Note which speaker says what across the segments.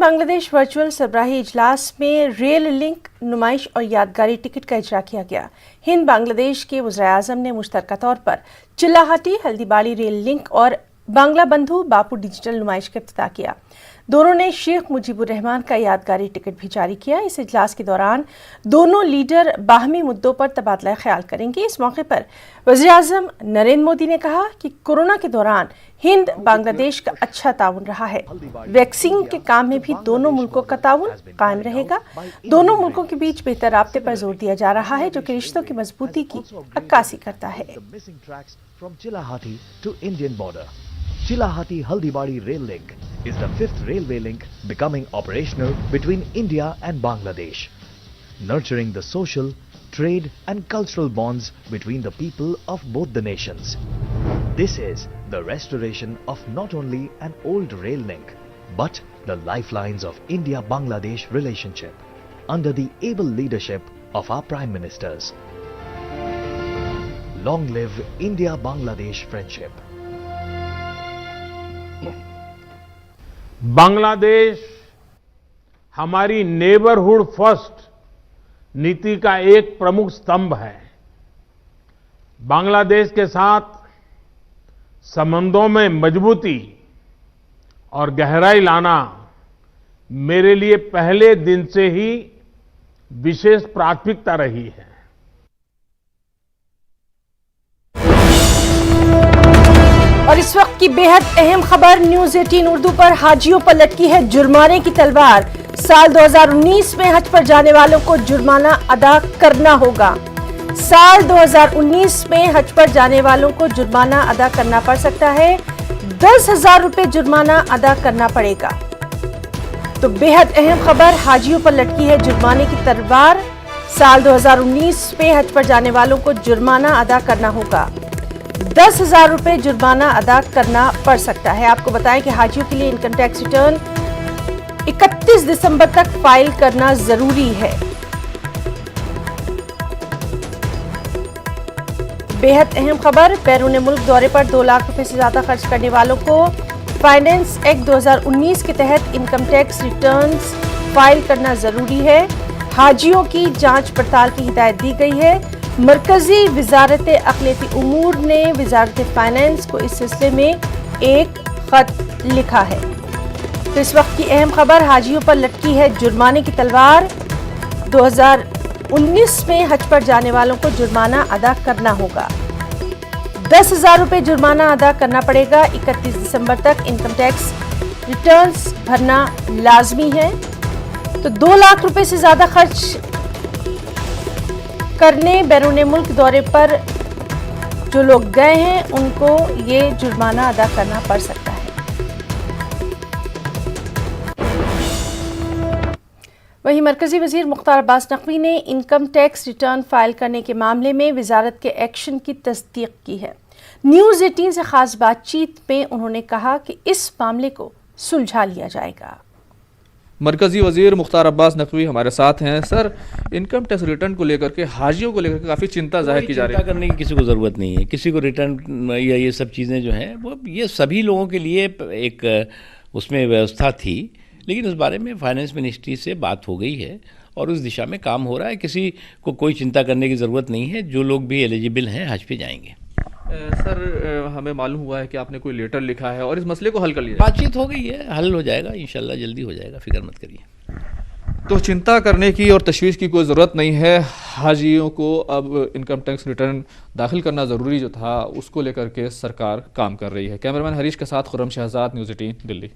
Speaker 1: Bangladesh virtual सरबराही इजलास में rail link नुमाइश और यादगारी टिकट का इजरा किया गया। हिंद बांग्लादेश के वज़ीर-ए-आज़म ने मुश्तरका तौर पर चिल्लाहाटी हल्दीबाड़ी रेल लिंक और बांग्ला बंधु बापू डिजिटल नुमाइश का इफ्तिताह किया। दोनों ने शेख मुजीबुर रहमान का यादगारी टिकट भी जारी किया। इस इजलास के दौरान दोनों लीडर बाहमी मुद्दों पर तबादला ख्याल करेंगे। इस मौके पर वज़ीर-ए-आज़म नरेंद्र मोदी ने कहा कि कोरोना के दौरान हिंद बांग्लादेश का अच्छा ताउन रहा है। वैक्सीन के काम में भी दोनों मुल्कों का ताउन कायम रहेगा। दोनों मुल्कों के बीच बेहतर राब्ते पर जोर दिया जा रहा है, जो कि रिश्तों की मजबूती की अक्कासी करता है।
Speaker 2: Chilahati Haldibadi rail link is the 5th railway link becoming operational between India and Bangladesh, nurturing the social, trade and cultural bonds between the people of both the nations. This is the restoration of not only an old rail link, but the lifelines of India-Bangladesh relationship under the able leadership of our Prime Ministers. Long live India-Bangladesh friendship.
Speaker 3: Bangladesh हमारी neighbourhood first नीति का एक प्रमुख स्तंभ है। बांग्लादेश के साथ संबंधों में मजबूती और गहराई लाना मेरे लिए पहले दिन से ही विशेष प्राथमिकता रही है।
Speaker 1: और इस वक्त की बेहद अहम खबर, न्यूज 18 उर्दू पर हाजियों पर लटकी है जुर्माने की तलवार। साल 2019 में हज पर जाने वालों को जुर्माना अदा करना होगा। साल 2019 में हज पर जाने वालों को जुर्माना अदा करना पड़ सकता है। 10,000 रुपए जुर्माना अदा करना पड़ेगा। तो बेहद अहम खबर, हाजियों पर लटकी है जुर्माने की तलवार। साल 2019 में हज पर जाने वालों को जुर्माना अदा करना होगा। 10,000 रुपए जुर्माना अदा करना पड़ सकता है। आपको बताएं कि हाजियों के लिए इनकम टैक्स रिटर्न 31 दिसंबर तक फाइल करना जरूरी है। बेहद अहम खबर, बैरून मुल्क दौरे पर 2 लाख रुपए से ज्यादा खर्च करने वालों को फाइनेंस एक्ट 2019 के तहत इनकम टैक्स रिटर्न्स फाइल करना जरूरी है। हाजियों की जांच पड़ताल की हिदायत दी गई है। मरकजी वजारत अक़लियती उमूर ने वजारत फाइनेंस को इस सिलसिले में एक खत लिखा है। तो इस वक्त की अहम खबर, हाजियों पर लटकी है जुर्माने की तलवार। 2019 में हज पर जाने वालों को जुर्माना अदा करना होगा। 10,000 रुपए जुर्माना अदा करना पड़ेगा। 31 दिसंबर तक इनकम टैक्स रिटर्न्स भरना लाजमी है। तो 2 लाख रुपए से ज्यादा खर्च करने बैरून मुल्क दौरे पर जो लोग गए हैं उनको ये जुर्माना अदा करना पड़ सकता है। वहीं मरकजी वजीर मुख्तार अब्बास नकवी ने इनकम टैक्स रिटर्न फाइल करने के मामले में वजारत के एक्शन की तस्दीक की है। न्यूज 18 से खास बातचीत में उन्होंने कहा कि इस मामले को सुलझा लिया जाएगा।
Speaker 4: मरकजी वजीर मुख्तार अब्बास नकवी हमारे साथ हैं। सर, इनकम टैक्स रिटर्न को लेकर के हाजियों को लेकर के काफ़ी चिंता जाहिर की जा रही है।
Speaker 5: चिंता करने की किसी को ज़रूरत नहीं है। किसी को रिटर्न या ये सब चीज़ें जो हैं वो ये सभी लोगों के लिए एक उसमें व्यवस्था थी, लेकिन उस बारे में फाइनेंस मिनिस्ट्री से बात हो गई है और उस दिशा में काम हो रहा है। किसी को कोई चिंता करने की ज़रूरत नहीं है। जो लोग भी एलिजिबल हैं हज पे जाएंगे।
Speaker 4: सर, हमें मालूम हुआ है कि आपने कोई लेटर लिखा है और इस मसले को हल कर लिया।
Speaker 5: बातचीत हो गई है, हल हो जाएगा इंशाल्लाह, जल्दी हो जाएगा, फिक्र मत करिए।
Speaker 4: तो चिंता करने की और तशवीश की कोई ज़रूरत नहीं है। हाजियों को अब इनकम टैक्स रिटर्न दाखिल करना ज़रूरी जो था उसको लेकर के सरकार काम कर रही है। कैमरामैन हरीश के साथ खुर्रम शहजाद, न्यूज़ 18 दिल्ली।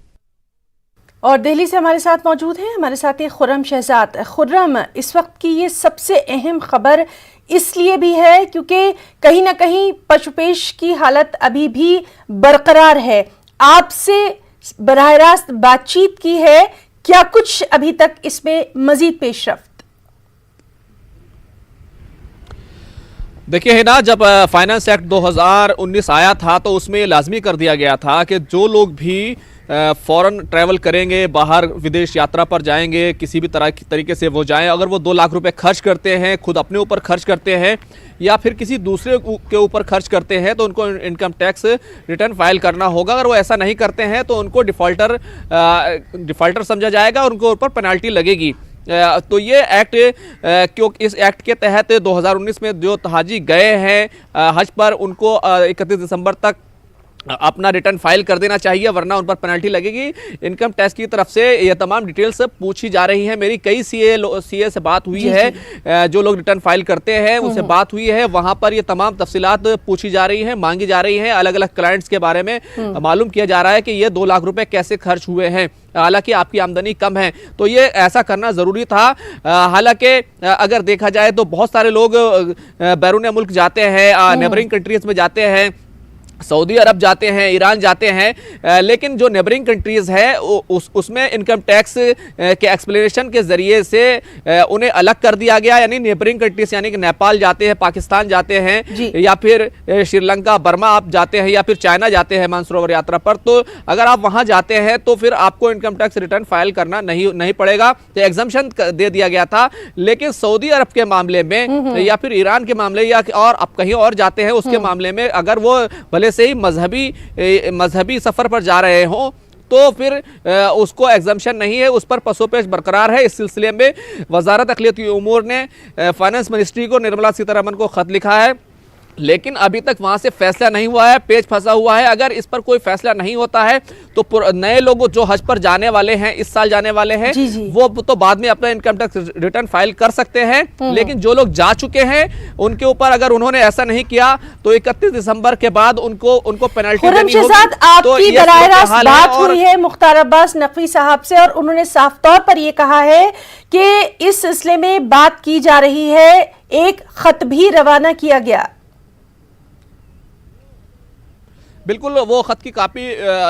Speaker 1: और दिल्ली से हमारे साथ मौजूद हैं हमारे साथी खुर्रम शहजाद। खुर्रम, इस वक्त की ये सबसे अहम खबर इसलिए भी है क्योंकि कहीं ना कहीं पशुपेश की हालत अभी भी बरकरार है। आपसे बराह रास्त बातचीत की है, क्या कुछ अभी तक इसमें मजीद पेशरफ्त?
Speaker 6: देखिए है ना, जब फाइनेंस एक्ट 2019 आया था तो उसमें लाजमी कर दिया गया था कि जो लोग भी फॉरेन ट्रैवल करेंगे, बाहर विदेश यात्रा पर जाएंगे, किसी भी तरीके से वो जाएं, अगर वो 2 लाख रुपए खर्च करते हैं, खुद अपने ऊपर खर्च करते हैं या फिर किसी दूसरे के ऊपर खर्च करते हैं, तो उनको इनकम टैक्स रिटर्न फाइल करना होगा। अगर वो ऐसा नहीं करते हैं तो उनको डिफॉल्टर समझा जाएगा और उनको ऊपर पेनल्टी लगेगी। तो ये एक्ट, क्योंकि इस एक्ट के तहत 2019 में जो हाजी गए हैं हज पर, उनको 31 दिसंबर तक अपना रिटर्न फाइल कर देना चाहिए, वरना उन पर पेनल्टी लगेगी। इनकम टैक्स की तरफ से ये तमाम डिटेल्स पूछी जा रही हैं। मेरी कई सीए से बात हुई है, जो लोग रिटर्न फाइल करते हैं उनसे बात हुई है, वहां पर ये तमाम तफसीलात पूछी जा रही हैं, मांगी जा रही हैं। अलग अलग क्लाइंट्स के बारे में मालूम किया जा रहा है कि ये 2 लाख रुपए कैसे खर्च हुए हैं, हालांकि आपकी आमदनी कम है, तो ये ऐसा करना जरूरी था। हालांकि अगर देखा जाए तो बहुत सारे लोग बैरून मुल्क जाते हैं, नेबरिंग कंट्रीज में जाते हैं, सऊदी अरब जाते हैं, ईरान जाते हैं, लेकिन जो नेबरिंग कंट्रीज है उसमें इनकम टैक्स के एक्सप्लेनेशन के जरिए से उन्हें अलग कर दिया गया। यानी नेबरिंग कंट्रीज यानी कि नेपाल जाते हैं, पाकिस्तान जाते हैं, या फिर श्रीलंका, बर्मा आप जाते हैं, या फिर चाइना जाते हैं मानसरोवर यात्रा पर, तो अगर आप वहां जाते हैं तो फिर आपको इनकम टैक्स रिटर्न फाइल करना नहीं पड़ेगा, तो एग्जम्पशन दे दिया गया था। लेकिन सऊदी अरब के मामले में या फिर ईरान के मामले या और आप कहीं और जाते हैं उसके मामले में, अगर वो भले से ही मजहबी सफर पर जा रहे हो तो फिर उसको एग्जम्पशन नहीं है, उस पर पसोपेश बरकरार है। इस सिलसिले में वजारत अक़लियती उमूर ने फाइनेंस मिनिस्ट्री को, निर्मला सीतारमण को खत लिखा है, लेकिन अभी तक वहां से फैसला नहीं हुआ है, पेच फंसा हुआ है। अगर इस पर कोई फैसला नहीं होता है तो नए लोग जो हज पर जाने वाले हैं, इस साल जाने वाले हैं, वो तो बाद में अपना इनकम टैक्स रिटर्न फाइल कर सकते हैं, लेकिन जो लोग जा चुके हैं उनके ऊपर अगर उन्होंने ऐसा नहीं किया तो 31 दिसंबर के बाद उनको पेनल्टी देनी होगी।
Speaker 1: आपकी बराह रास्त बात हुई है मुख्तार अब्बास नकवी साहब से और उन्होंने साफ तौर पर यह कहा है कि इस सिलसिले में बात की जा रही है, एक खत भी रवाना किया गया।
Speaker 6: बिल्कुल, वो खत की कापी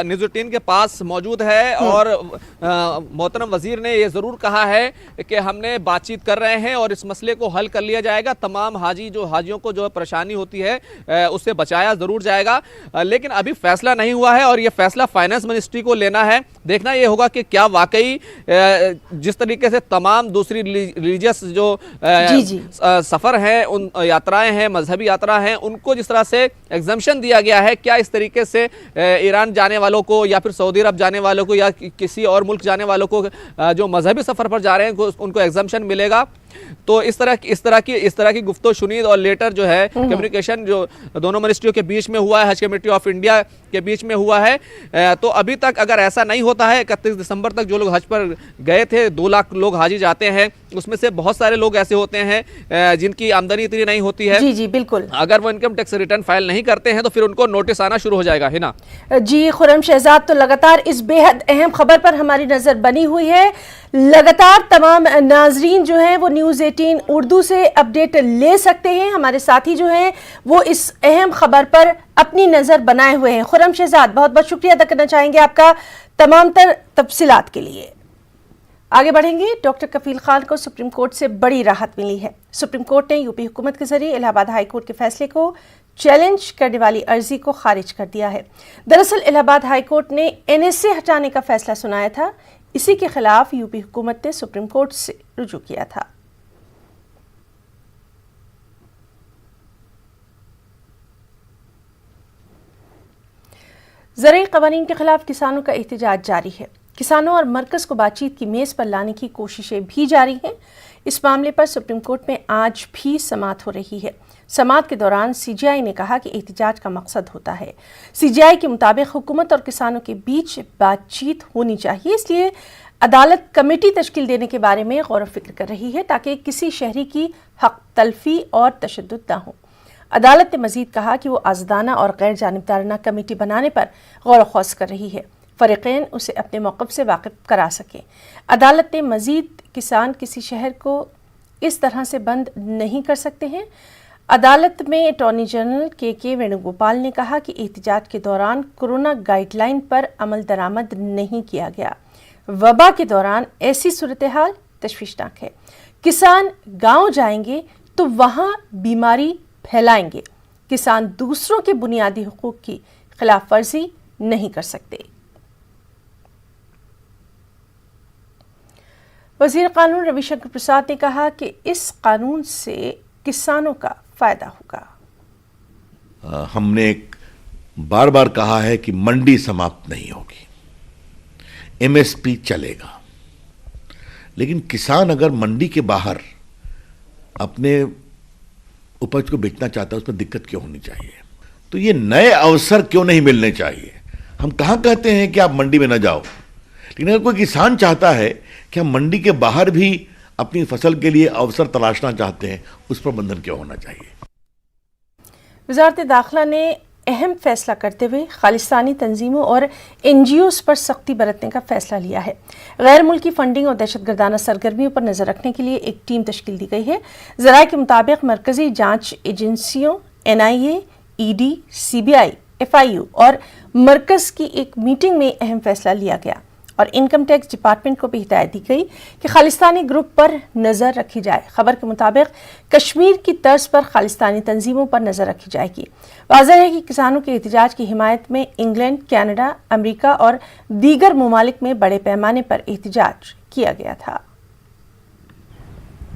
Speaker 6: न्यूज़ 18 के पास मौजूद है और मोहतरम वजीर ने ये ज़रूर कहा है कि हमने बातचीत कर रहे हैं और इस मसले को हल कर लिया जाएगा। तमाम हाजियों को जो परेशानी होती है उससे बचाया ज़रूर जाएगा, लेकिन अभी फैसला नहीं हुआ है और ये फैसला फाइनेंस मिनिस्ट्री को लेना है। देखना ये होगा कि क्या वाकई जिस तरीके से तमाम दूसरी रिलीजियस जो सफ़र हैं, उन यात्राएं हैं, मजहबी यात्रा हैं, उनको जिस तरह से एग्जम्पशन दिया गया है, क्या इस तरीके से ईरान जाने वालों को या फिर सऊदी अरब जाने वालों को या किसी और मुल्क जाने वालों को जो मजहबी सफर पर जा रहे हैं उनको एग्जम्पशन मिलेगा? तो इस तरह की गुफ्तो शुनीद और लेटर जो है कम्युनिकेशन जो दोनों मिनिस्ट्रियों के बीच में हुआ है, हज कमेटी ऑफ इंडिया के बीच में हुआ है, तो अभी तक अगर ऐसा नहीं होता है, 31 दिसंबर तक जो लोग हज पर गए थे, 2 लाख लोग हाजी जाते हैं, उसमें से बहुत सारे लोग ऐसे होते हैं जिनकी आमदनी इतनी नहीं होती है।
Speaker 1: जी बिल्कुल,
Speaker 6: अगर वो इनकम टैक्स रिटर्न फाइल नहीं करते हैं तो फिर उनको नोटिस आना शुरू हो जाएगा, है ना?
Speaker 1: जी खुर्रम शहजाद, तो लगातार इस बेहद अहम खबर पर हमारी नजर बनी हुई है। लगातार तमाम नाजरीन जो हैं वो न्यूज़ 18 उर्दू से अपडेट ले सकते हैं। हमारे साथी जो हैं वो इस अहम खबर पर अपनी नज़र बनाए हुए हैं। खुर्रम शहजाद, बहुत बहुत शुक्रिया अदा करना चाहेंगे आपका तमाम तर तफसीलात के लिए। आगे बढ़ेंगे। डॉक्टर कफील खान को सुप्रीम कोर्ट से बड़ी राहत मिली है। सुप्रीम कोर्ट ने यूपी हुकूमत के जरिए इलाहाबाद हाई कोर्ट के फैसले को चैलेंज करने वाली अर्जी को खारिज कर दिया है। दरअसल इलाहाबाद हाई कोर्ट ने NSA हटाने का फैसला सुनाया था, इसी के खिलाफ यूपी हुकूमत ने सुप्रीम कोर्ट से रुजू किया था। ज़रूरी क़वानीन के खिलाफ किसानों का एहतजाज जारी है। किसानों और मरकज़ को बातचीत की मेज़ पर लाने की कोशिशें भी जारी हैं। इस मामले पर सुप्रीम कोर्ट में आज भी समाअत हो रही है। समाअत के दौरान CJI ने कहा कि एहतजाज का मकसद होता है। CJI के मुताबिक हुकूमत और किसानों के बीच बातचीत होनी चाहिए, इसलिए अदालत कमेटी तश्कील देने के बारे में गौर फिक्र कर रही है ताकि किसी शहरी की हक तलफी और तशद्दुद न हो। अदालत ने मजीद कहा कि वो आज़ादाना और गैर जानिबदाराना कमेटी बनाने पर गौर ख़ौस कर रही है, फ़रीक़ैन उसे अपने मौक़िफ़ से वाकिफ़ करा सकें। अदालत ने मजीद किसान किसी शहर को इस तरह से बंद नहीं कर सकते हैं। अदालत में अटॉर्नी जनरल के वेणुगोपाल ने कहा कि एहतजाज के दौरान कोरोना गाइडलाइन पर अमल दरामद नहीं किया गया। वबा के दौरान ऐसी सूरत हाल तशवीशनाक है। किसान गांव जाएंगे तो वहां बीमारी फैलाएंगे। किसान दूसरों के बुनियादी हुकूक की खिलाफ वर्जी नहीं कर सकते। वजीर कानून रविशंकर प्रसाद ने कहा कि इस कानून से किसानों का फायदा होगा।
Speaker 7: हमने बार बार कहा है कि मंडी समाप्त नहीं होगी, एमएसपी चलेगा, लेकिन किसान अगर मंडी के बाहर अपने उपज को बेचना चाहता है, उसमें दिक्कत क्यों होनी चाहिए? तो ये नए अवसर क्यों नहीं मिलने चाहिए? हम कहां कहते हैं कि आप मंडी में न जाओ, लेकिन अगर कोई किसान चाहता है कि हम मंडी के बाहर भी अपनी फसल के लिए अवसर तलाशना चाहते हैं, उस पर बंधन क्यों होना चाहिए?
Speaker 1: वजारत दाखिला ने अहम फैसला करते हुए खालिस्तानी तंजीमों और NGOs पर सख्ती बरतने का फैसला लिया है। गैर मुल्की फंडिंग और दहशतगर्दाना सरगर्मियों पर नजर रखने के लिए एक टीम तश्कील दी गई है। ज़राए के मुताबिक मरकजी जांच एजेंसियों NIA, ED, CBI, FIU और मरकज की एक मीटिंग में अहम फैसला लिया गया और इनकम टैक्स डिपार्टमेंट को भी हिदायत दी गई कि खालिस्तानी ग्रुप पर नज़र रखी जाए। खबर के मुताबिक कश्मीर की तर्ज पर खालिस्तानी तंजीमों पर नज़र रखी जाएगी। वाज़ेह है कि किसानों के एहतजाज की हिमायत में इंग्लैंड, कनाडा, अमेरिका और दीगर ममालिक में बड़े पैमाने पर एहतजाज किया गया था।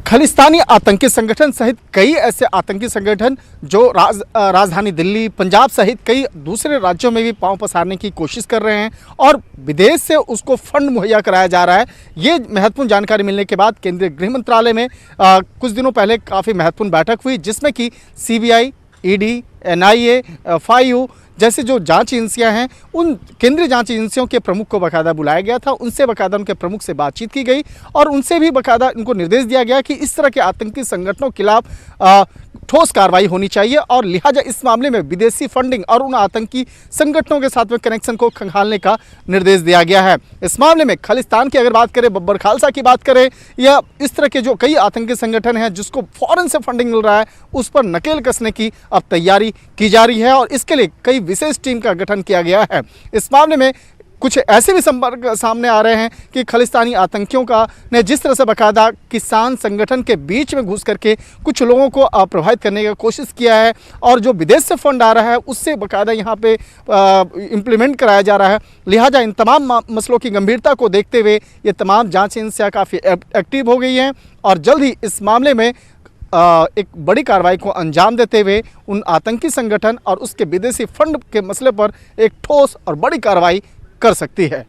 Speaker 8: खालिस्तानी आतंकी संगठन सहित कई ऐसे आतंकी संगठन जो राजधानी दिल्ली, पंजाब सहित कई दूसरे राज्यों में भी पांव पसारने की कोशिश कर रहे हैं और विदेश से उसको फंड मुहैया कराया जा रहा है। ये महत्वपूर्ण जानकारी मिलने के बाद केंद्रीय गृह मंत्रालय में कुछ दिनों पहले काफ़ी महत्वपूर्ण बैठक हुई, जिसमें कि CBI, ED, NIA, FIU जैसे जो जांच एजेंसियां हैं, उन केंद्रीय जांच एजेंसियों के प्रमुख को बाकायदा बुलाया गया था। उनसे बाकायदा उनके प्रमुख से बातचीत की गई और उनसे भी बाकायदा उनको निर्देश दिया गया कि इस तरह के आतंकी संगठनों के खिलाफ ठोस कार्रवाई होनी चाहिए और लिहाजा इस मामले में विदेशी फंडिंग और उन आतंकी संगठनों के साथ में कनेक्शन को खंगालने का निर्देश दिया गया है। इस मामले में खालिस्तान की अगर बात करें, बब्बर खालसा की बात करें या इस तरह के जो कई आतंकी संगठन हैं जिसको फॉरेन से फंडिंग मिल रहा है, उस पर नकेल कसने की अब तैयारी की जा रही है और इसके लिए कई विशेष टीम का गठन किया गया है। इस मामले में कुछ ऐसे भी संपर्क सामने आ रहे हैं कि खालिस्तानी आतंकियों का ने जिस तरह से बाकायदा किसान संगठन के बीच में घुस करके कुछ लोगों को प्रभावित करने की कोशिश किया है और जो विदेश से फंड आ रहा है उससे बाकायदा यहाँ पे इम्प्लीमेंट कराया जा रहा है। लिहाजा इन तमाम मसलों की गंभीरता को देखते हुए ये तमाम जांच एजेंसियाँ काफ़ी एक्टिव हो गई हैं और जल्द ही इस मामले में एक बड़ी कार्रवाई को अंजाम देते हुए उन आतंकी संगठन और उसके विदेशी फंड के मसले पर एक ठोस और बड़ी कार्रवाई कर सकती है।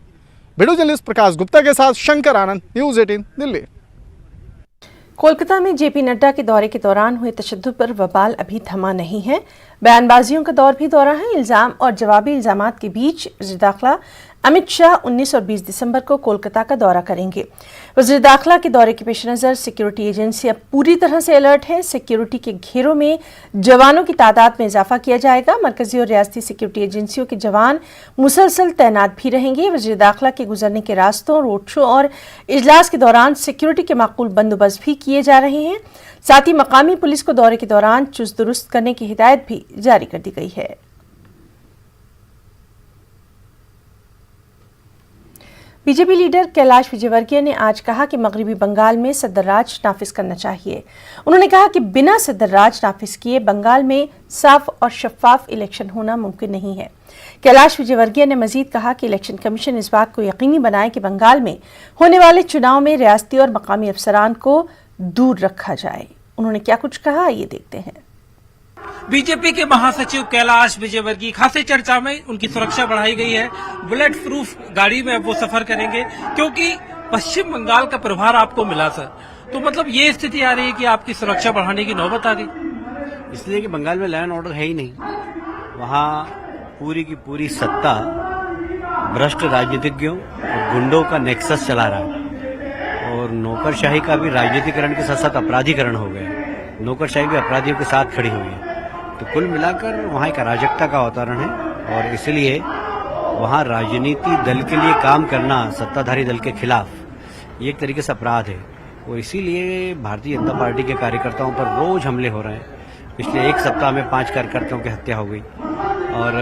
Speaker 8: वीडियो जर्नलिस्ट प्रकाश गुप्ता के साथ शंकर आनंद, न्यूज़ 18 दिल्ली।
Speaker 1: कोलकाता में JP नड्डा के दौरे के दौरान हुए तशद्दुद पर वबाल अभी थमा नहीं है। बयानबाजियों का दौर भी दौरा है। इल्ज़ाम और जवाबी इल्ज़ामात के बीच वज़ीर दाखिला अमित शाह 19 और 20 दिसंबर को कोलकाता का दौरा करेंगे। वज़ीर दाखिला के दौरे के पेश नज़र सिक्योरिटी एजेंसियां पूरी तरह से अलर्ट हैं। सिक्योरिटी के घेरों में जवानों की तादाद में इजाफा किया जाएगा। मरकजी और रियासती सिक्योरिटी एजेंसियों के जवान मुसलसल तैनात भी रहेंगे। वज़ीर दाखिला के गुजरने के रास्तों, रोड शो और इजलास के दौरान सिक्योरिटी के माकूल बंदोबस्त भी किए जा रहे हैं। साथ ही मकामी पुलिस को दौरे के दौरान चुस्त दुरुस्त करने की हिदायत भी जारी कर दी गई है। बीजेपी लीडर कैलाश विजयवर्गीय ने आज कहा कि मगरबी बंगाल में सदर राज नाफिज करना चाहिए। उन्होंने कहा कि बिना सदर राज नाफिज किए बंगाल में साफ और शफाफ इलेक्शन होना मुमकिन नहीं है। कैलाश विजयवर्गीय ने मजीद कहा कि इलेक्शन कमीशन इस बात को यकीनी बनाए कि बंगाल में होने वाले चुनाव में रियासती और मकामी अफसरान को दूर रखा जाए। उन्होंने क्या कुछ कहा, ये देखते हैं।
Speaker 9: बीजेपी के महासचिव कैलाश विजयवर्गीय खासी चर्चा में, उनकी सुरक्षा बढ़ाई गई है। बुलेट प्रूफ गाड़ी में वो सफर करेंगे क्योंकि पश्चिम बंगाल का प्रभार आपको मिला सर, तो मतलब ये स्थिति आ रही है कि आपकी सुरक्षा बढ़ाने की नौबत आ गई।
Speaker 10: इसलिए कि बंगाल में लैंड ऑर्डर है ही नहीं, वहाँ पूरी की पूरी सत्ता भ्रष्ट राजनीतिज्ञों और गुंडों का नेक्सस चला रहा है और नौकरशाही का भी राजनीतिकरण के साथ साथ अपराधीकरण हो गया। नौकरशाही भी अपराधियों के साथ खड़ी हुई है। तो कुल मिलाकर वहाँ एक अराजकता का वातावरण है और इसलिए वहाँ राजनीति दल के लिए काम करना सत्ताधारी दल के खिलाफ ये एक तरीके से अपराध है और इसीलिए भारतीय जनता पार्टी के कार्यकर्ताओं पर रोज हमले हो रहे हैं। पिछले एक सप्ताह में 5 कार्यकर्ताओं की हत्या हो गई और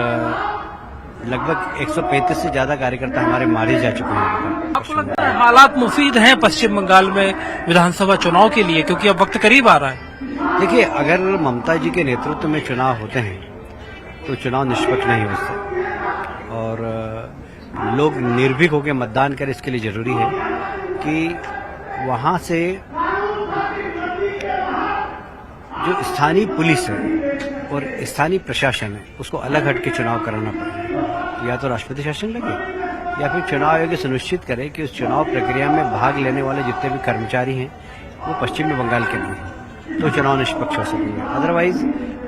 Speaker 10: लगभग 135 से ज्यादा कार्यकर्ता हमारे मारे जा चुके हैं।
Speaker 9: आपको लगता है हालात मुफीद हैं पश्चिम बंगाल में विधानसभा चुनाव के लिए, क्योंकि अब वक्त करीब आ रहा है?
Speaker 10: देखिए, अगर ममता जी के नेतृत्व में चुनाव होते हैं तो चुनाव निष्पक्ष नहीं हो सकते और लोग निर्भीक होकर मतदान करें। इसके लिए जरूरी है कि वहाँ से जो स्थानीय पुलिस है और स्थानीय प्रशासन है उसको अलग हट के चुनाव कराना पड़ेगा। या तो राष्ट्रपति शासन लगे या फिर चुनाव आयोग सुनिश्चित करे कि उस चुनाव प्रक्रिया में भाग लेने वाले जितने भी कर्मचारी हैं वो पश्चिमी बंगाल के नहीं हैं, तो चुनाव निष्पक्ष हो सकेंगे। अदरवाइज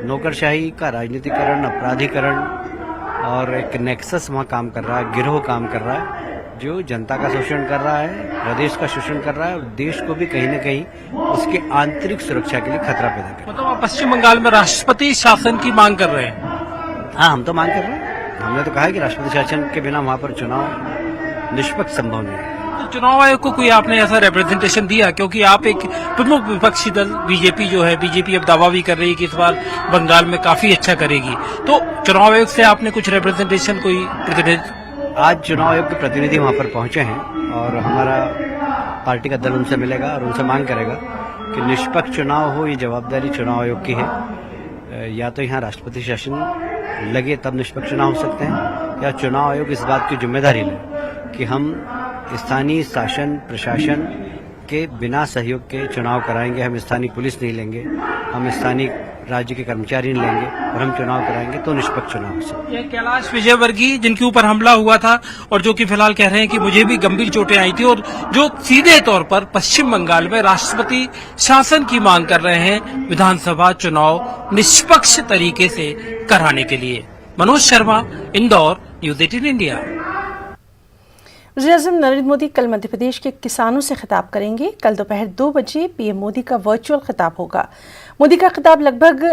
Speaker 10: नौकरशाही का राजनीतिकरण, अपराधीकरण और एक नेक्सस वहाँ काम कर रहा है, गिरोह काम कर रहा है जो जनता का शोषण कर रहा है, प्रदेश का शोषण कर रहा है और देश को भी कहीं न कहीं उसके आंतरिक सुरक्षा के लिए खतरा पैदा कर रहा है।
Speaker 9: मतलब आप पश्चिम बंगाल में राष्ट्रपति शासन की मांग कर रहे हैं?
Speaker 10: हाँ, हम तो मांग कर रहे हैं। हमने तो कहा है कि राष्ट्रपति शासन के बिना वहाँ पर चुनाव निष्पक्ष संभव नहीं है।
Speaker 9: तो चुनाव आयोग को कोई आपने ऐसा रिप्रेजेंटेशन दिया? क्योंकि आप एक प्रमुख विपक्षी दल बीजेपी जो है, बीजेपी अब दावा भी कर रही है कि इस बार बंगाल में काफी अच्छा करेगी, तो चुनाव आयोग से आपने कुछ रिप्रेजेंटेशन, कोई प्रतिनिधि?
Speaker 10: आज चुनाव आयोग के प्रतिनिधि वहाँ पर पहुंचे हैं और हमारा पार्टी का दल उनसे मिलेगा और उनसे मांग करेगा कि निष्पक्ष चुनाव हो। ये जवाबदारी चुनाव आयोग की है। या तो यहाँ राष्ट्रपति शासन लगे तब निष्पक्ष चुनाव हो सकते हैं, या चुनाव आयोग इस बात की जिम्मेदारी ले कि हम स्थानीय शासन प्रशासन के बिना सहयोग के चुनाव कराएंगे। हम स्थानीय पुलिस नहीं लेंगे, हम स्थानीय राज्य के कर्मचारी नहीं लेंगे और हम चुनाव कराएंगे तो निष्पक्ष चुनाव हो सकते।
Speaker 9: ये कैलाश विजयवर्गीय जिनके ऊपर हमला हुआ था और जो कि फिलहाल कह रहे हैं कि मुझे भी गंभीर चोटें आई थी, और जो सीधे तौर पर पश्चिम बंगाल में राष्ट्रपति शासन की मांग कर रहे हैं विधानसभा चुनाव निष्पक्ष तरीके से कराने के लिए। Manoj Sharma, Indore, news 18 India.
Speaker 1: वज़ीर-ए-आज़म नरेंद्र मोदी कल मध्य प्रदेश के किसानों से खिताब करेंगे। कल दोपहर 2 बजे पीएम मोदी का वर्चुअल खिताब होगा। मोदी का खिताब लगभग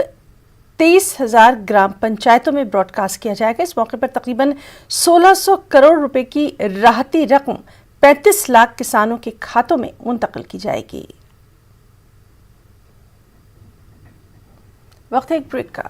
Speaker 1: 23,000 ग्राम पंचायतों में ब्रॉडकास्ट किया जाएगा। इस मौके पर तकरीबन 1600 करोड़ रुपए की राहती रकम 35 लाख किसानों के खातों में मुंतकिल की जाएगी। वक्त है एक ब्रेक का।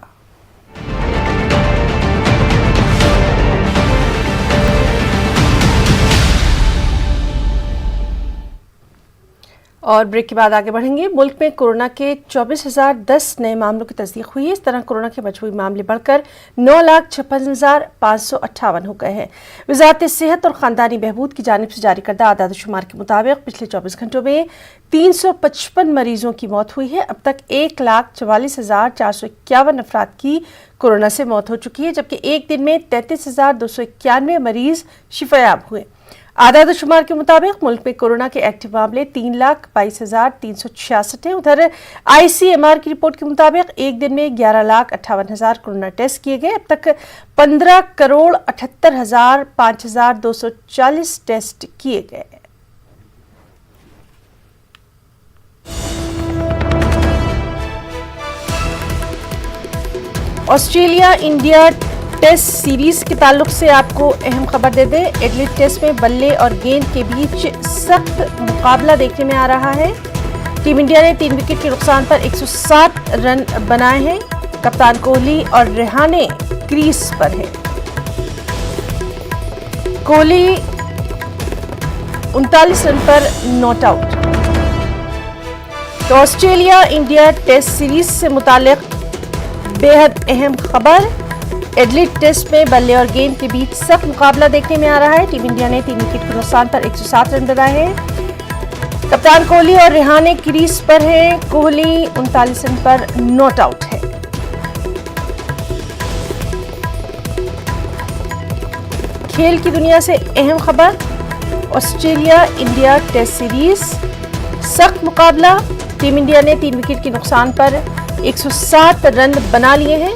Speaker 1: और ब्रेक के बाद आगे बढ़ेंगे। मुल्क में कोरोना के 24,010 नए मामलों की तस्दीक हुई है। इस तरह कोरोना के मजमूई मामले बढ़कर 9,56,558 हो गए हैं। वज़ारत सेहत और ख़ानदानी बहबूद की जानिब से जारी करदा आदाद-ओ-शुमार के मुताबिक पिछले 24 घंटों में 355 मरीजों की मौत हुई है। अब तक 1,44,451 अफराद की कोरोना से मौत हो चुकी है, जबकि एक दिन में 33,291 मरीज शिफायाब हुए। आदाद-ओ-शुमार के मुताबिक मुल्क में कोरोना के एक्टिव मामले 3,22,366 हैं। उधर ICMR की रिपोर्ट के मुताबिक एक दिन में 11,58,000 कोरोना टेस्ट किए गए। अब तक 15,78,5,240 टेस्ट किए गए। ऑस्ट्रेलिया इंडिया टेस्ट सीरीज के ताल्लुक से आपको अहम खबर दे दें। एडिलेड टेस्ट में बल्ले और गेंद के बीच सख्त मुकाबला देखने में आ रहा है। टीम इंडिया ने 3 विकेट के नुकसान पर 107 रन बनाए हैं। कप्तान कोहली और रेहाने क्रीज पर है। कोहली 39 रन पर नॉट आउट। तो ऑस्ट्रेलिया इंडिया टेस्ट सीरीज से मुतालिक बेहद अहम खबर। एडिलेड टेस्ट में बल्ले और गेंद के बीच सख्त मुकाबला देखने में आ रहा है। टीम इंडिया ने 3 विकेट के नुकसान पर 107 रन बनाए हैं। कप्तान कोहली और रेहाने क्रीज पर है। कोहली 39 रन पर नॉट आउट है। खेल की दुनिया से अहम खबर। ऑस्ट्रेलिया इंडिया टेस्ट सीरीज सख्त मुकाबला। टीम इंडिया ने 3 विकेट के नुकसान पर 107 रन बना लिए हैं।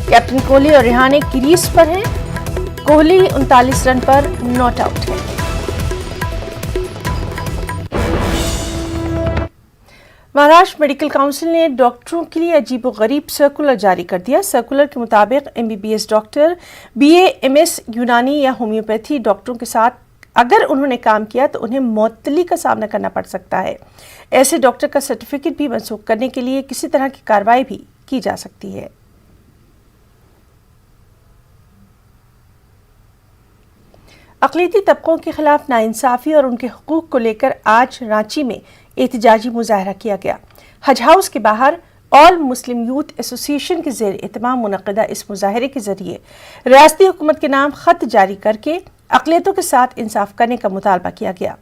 Speaker 1: कैप्टन कोहली और रेहाने क्रीज पर हैं। कोहली 39 रन पर नॉट आउट है। महाराष्ट्र मेडिकल काउंसिल ने डॉक्टरों के लिए अजीबोगरीब सर्कुलर जारी कर दिया। सर्कुलर के मुताबिक MBBS डॉक्टर, BA, MS, यूनानी या होम्योपैथी डॉक्टरों के साथ अगर उन्होंने काम किया तो उन्हें मुअत्तली का सामना करना पड़ सकता है। ऐसे डॉक्टर का सर्टिफिकेट भी मनसूख करने के लिए किसी तरह की कार्रवाई भी की जा सकती है। अक़लियती तबकों के खिलाफ नाइंसाफ़ी और उनके हुकूक को लेकर आज रांची में एहतजाजी मुजाहरा किया गया। हज हाउस के बाहर ऑल मुस्लिम यूथ एसोसिएशन के ज़ेर एहतमाम मुनक़दा इस मुजाहरे के जरिए रियासती हुकूमत के नाम खत जारी करके अक़लियतों के साथ इंसाफ करने का मुतालबा किया गया।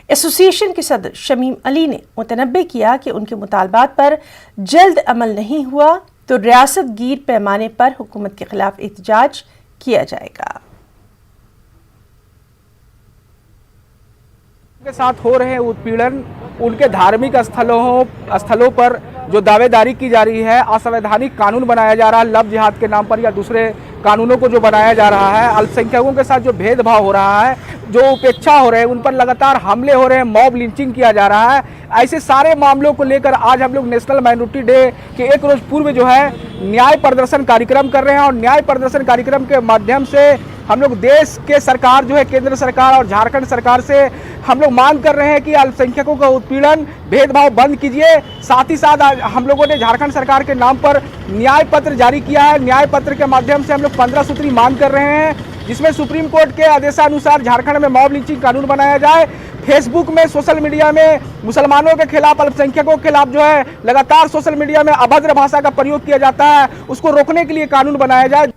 Speaker 1: एसोसिएशन के सदर शमीम अली ने मुतनब्बे किया कि उनके मुतालबात पर जल्द अमल नहीं हुआ तो रियासत गिर पैमाने पर हुकूमत के खिलाफ एहतजाज किया जाएगा।
Speaker 11: के साथ हो रहे उत्पीड़न, उनके धार्मिक स्थलों पर जो दावेदारी की जा रही है, असंवैधानिक कानून बनाया जा रहा है लव जिहाद के नाम पर या दूसरे कानूनों को जो बनाया जा रहा है, अल्पसंख्यकों के साथ जो भेदभाव हो रहा है, जो उपेक्षा हो रहे हैं, उन पर लगातार हमले हो रहे हैं, मॉब लिंचिंग किया जा रहा है, ऐसे सारे मामलों को लेकर आज हम लोग नेशनल माइनॉरिटी डे के एक रोज पूर्व जो है न्याय प्रदर्शन कार्यक्रम कर रहे हैं। और न्याय प्रदर्शन कार्यक्रम के माध्यम से हम लोग देश के सरकार जो है, केंद्र सरकार और झारखंड सरकार से हम लोग मांग कर रहे हैं कि अल्पसंख्यकों का उत्पीड़न, भेदभाव बंद कीजिए। साथ ही साथ हम लोगों ने झारखंड सरकार के नाम पर न्याय पत्र जारी किया है। न्याय पत्र के माध्यम से हम लोग 15 सूत्री मांग कर रहे हैं, जिसमें सुप्रीम कोर्ट के आदेशानुसार झारखंड में मॉब लिंचिंग कानून बनाया जाए। फेसबुक में, सोशल मीडिया में मुसलमानों के खिलाफ, अल्पसंख्यकों के खिलाफ जो है लगातार सोशल मीडिया में अभद्र भाषा का प्रयोग किया जाता है, उसको रोकने के लिए कानून बनाया जाए।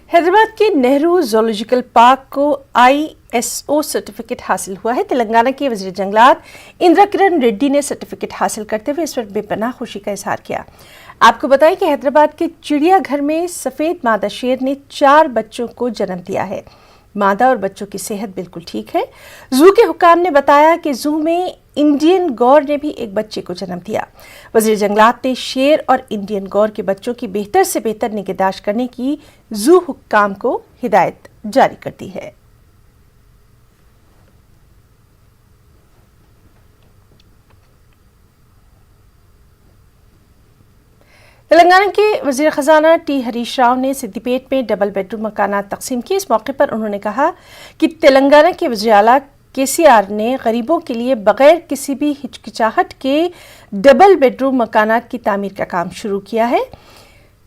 Speaker 1: हैदराबाद के नेहरू जूलॉजिकल पार्क को ISO सर्टिफिकेट हासिल हुआ है। तेलंगाना के वजीर जंगलात इंदिरा किरण रेड्डी ने सर्टिफिकेट हासिल करते हुए इस पर बेपनाह खुशी का इजहार किया। आपको बताएं कि हैदराबाद के चिड़ियाघर में सफेद मादा शेर ने 4 बच्चों को जन्म दिया है। मादा और बच्चों की सेहत बिल्कुल ठीक है। जू के हुकाम ने बताया कि जू में इंडियन गौर ने भी एक बच्चे को जन्म दिया। वज़ीर जंगलात ने शेर और इंडियन गौर के बच्चों की बेहतर से बेहतर निगहदाश्त करने की जू हुक्काम को हिदायत जारी कर दी है। तेलंगाना के वज़ीर ख़जाना टी हरीश राव ने सिद्दीपेट में डबल बेडरूम मकानात तकसीम किए। इस मौके पर उन्होंने कहा कि तेलंगाना के वज़ीर आला KCR ने गरीबों के लिए बगैर किसी भी हिचकिचाहट के डबल बेडरूम मकानात की तामीर का काम शुरू किया है।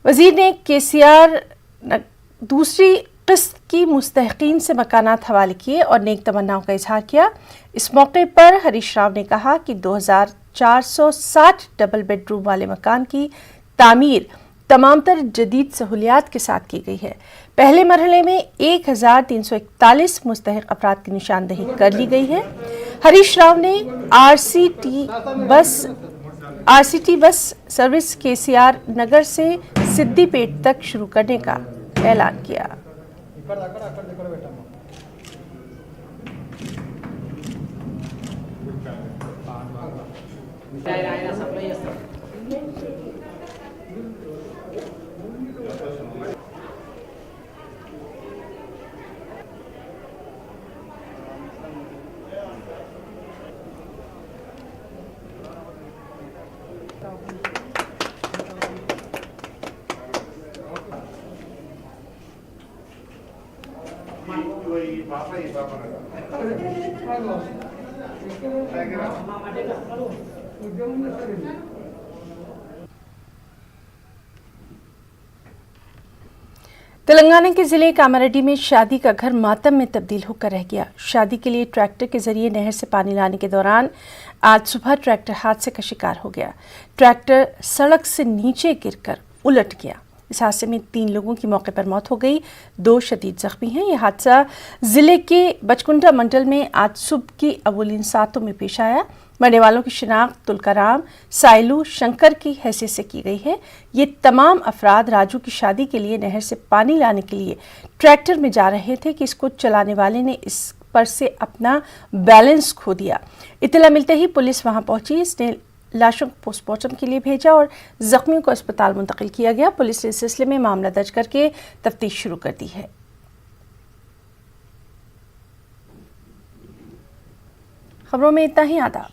Speaker 1: वज़ीर ने KCR दूसरी किस्त की मुस्तहकीन से मकानात हवाले किए और नेक तमन्नाओं का इजहार किया। इस मौके पर हरीश राव ने कहा कि 2460 डबल बेडरूम वाले मकान की तामीर तमाम तर जदीद सहूलियात के साथ की गई है। पहले मरहले में 1341 मुस्तहिक अफराद की निशानदही कर ली गई है। हरीश राव ने RCT बस सर्विस KCR नगर से सिद्दीपेट तक शुरू करने का ऐलान किया। तेलंगाना के जिले कामारेड्डी में शादी का घर मातम में तब्दील होकर रह गया। शादी के लिए ट्रैक्टर के जरिए नहर से पानी लाने के दौरान आज सुबह ट्रैक्टर हादसे का शिकार हो गया। ट्रैक्टर सड़क से नीचे गिरकर उलट गया। इस हादसे में 3 लोगों की मौके पर मौत हो गई, 2 शदीद जख्मी हैं। यह हादसा जिले के बचकुंडा मंडल में आज सुबह की अवलिन सातों में पेश आया। मरने वालों की शिनाख्त तुलकाराम, साइलू, शंकर की हैसियत से की गई है। ये तमाम अफराद राजू की शादी के लिए नहर से पानी लाने के लिए ट्रैक्टर में जा रहे थे कि इसको चलाने वाले ने इस पर से अपना बैलेंस खो दिया। इत्तला मिलते ही पुलिस वहां पहुंची। इसने लाशों को पोस्टमार्टम के लिए भेजा और जख्मियों को अस्पताल मुंतकिल किया गया। पुलिस ने इस सिलसिले में मामला दर्ज करके तफ्तीश शुरू कर दी है। खबरों में इतना ही। आदाब।